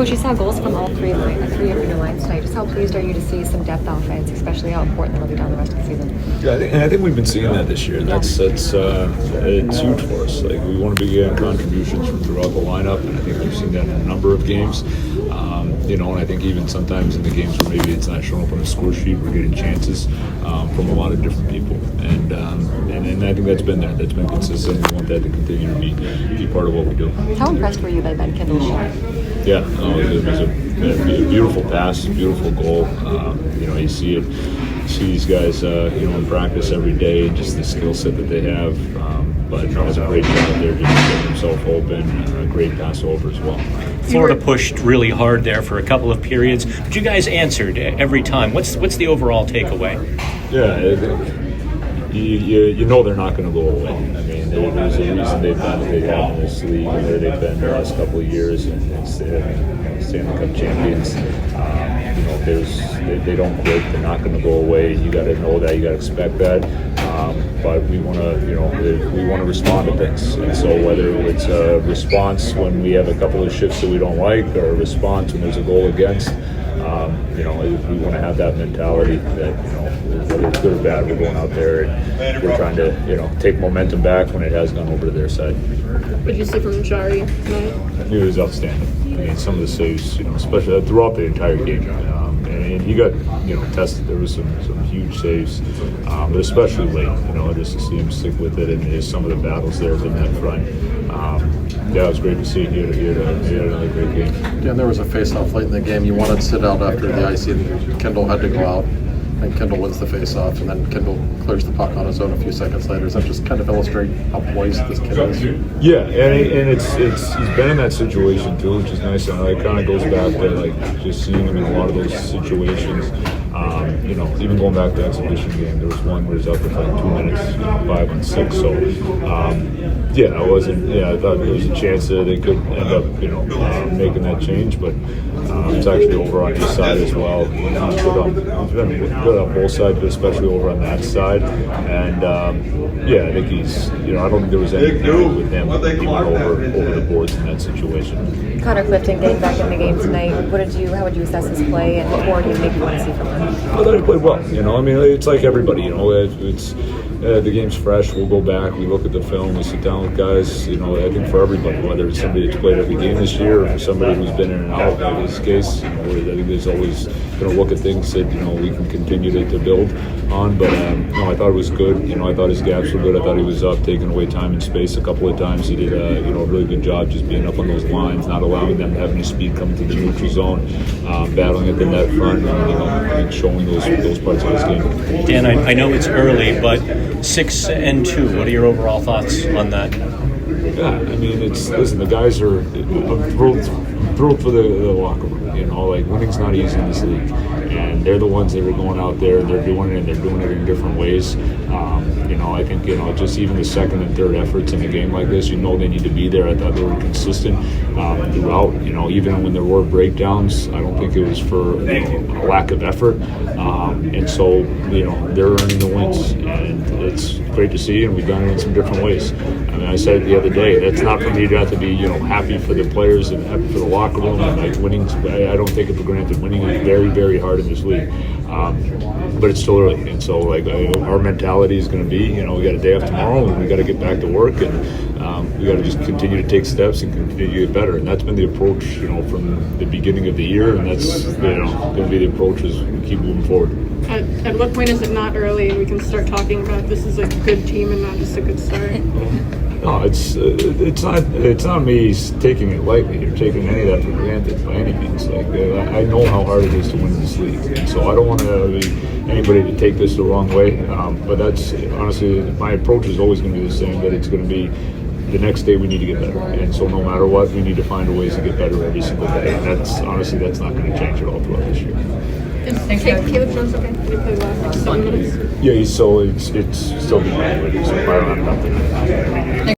Coach, you saw goals from all three of your lines tonight. Just how pleased are you to see some depth offense, especially how important they'll be down the rest of the season? Yeah, I think we've been seeing that this year. It's huge for us. Like, we want to be getting contributions from throughout the lineup, and I think we've seen that in a number of games. And I think even sometimes in the games where maybe it's not showing up on the score sheet, we're getting chances from a lot of different people, and I think that's been there. That's been consistent. We want that to continue to be part of what we do. How impressed were you by Ben Kendall's shot? Yeah, it was a beautiful pass, beautiful goal. You see these guys, in practice every day, just the skill set that they have. But he does a great job there, just getting himself open. A great pass over as well. Florida pushed really hard there for a couple of periods, but you guys answered every time. What's the overall takeaway? Yeah. You know they're not going to go away. I mean, there's a reason they've been what they have in this league, where they've been the last couple of years, and Stanley Cup champions. They don't quit. They're not going to go away. You got to know that. You got to expect that. But we want to respond to things. And so whether it's a response when we have a couple of shifts that we don't like, or a response when there's a goal against. We want to have that mentality that, whether it's good or bad, we're going out there and we're trying to, take momentum back when it has gone over to their side. What did you see from Jari tonight? It was outstanding. I mean, some of the saves, especially throughout the entire game. And he got, tested. There was some huge saves, but especially late, just to see him stick with it, and just some of the battles there at the net front. It was great to see. He had another great game. Yeah, there was a face-off late in the game. You wanted to sit out after the ice, and Kendall had to go out. And Kendall wins the face-off, and then Kendall clears the puck on his own a few seconds later. Does that just kind of illustrate how poised this kid is? Yeah, and it's he's been in that situation too, which is nice. And it kind of goes back to just seeing him in a lot of those situations. Even going back to the exhibition game, there was one where he was out there for like 2 minutes, 5-on-6. So, I thought there was a chance that they could end up, making that change, but it's actually over on his side as well. He's been good on both sides, but especially over on that side. And I think he's, I don't think there was anything wrong with him. He went over the boards in that situation. Connor Clifton getting back in the game tonight. How would you assess his play, and what more do you maybe want to see from him? I thought he played well. It's like everybody. It's the game's fresh. We'll go back. We look at the film. We sit down with guys. I think for everybody, whether it's somebody that's played every game this year, or for somebody who's been in and out. In this case, I think there's always going to look at things that we can continue to build on. But I thought it was good. I thought his gaps were good. I thought he was up, taking away time and space a couple of times. He did a really good job just being up on those lines, not allowing them to have any speed coming to the neutral zone, battling at the net front, and showing those parts of his game. Dan, I know it's early, but 6-2. What are your overall thoughts on that? Yeah, I mean, listen. The guys are thrilled for the locker room. Winning's not easy in this league, and they're the ones that are going out there. They're doing it, and they're doing it in different ways. I think just even the second and third efforts in a game like this, they need to be there. I thought they were consistent throughout. Even when there were breakdowns, I don't think it was for a lack of effort. And so they're earning the wins, and it's great to see. And we've done it in some different ways. I mean, I said it the other day. That's not for me to have to be happy for the players and happy for the locker room. And winning, I don't take it for granted. Winning is very, very hard in this league. But it's still early, and so our mentality is going to be, we got a day off tomorrow, and we got to get back to work, and we got to just continue to take steps and continue to get better. And that's been the approach, from the beginning of the year, and that's going to be the approach as we keep moving forward. At what point is it not early and we can start talking about this is a good team and not just a good start? No, it's not me taking it lightly or taking any of that for granted by any means. I know how hard it is to win this league, and so I don't want anybody to take this the wrong way. But that's honestly, my approach is always going to be the same. That it's going to be the next day we need to get better, and so no matter what, we need to find ways to get better every single day. And that's not going to change at all throughout this year. Caleb Jones okay? Did he play last 7 minutes? Yeah, it's still being evaluated, so I don't have nothing.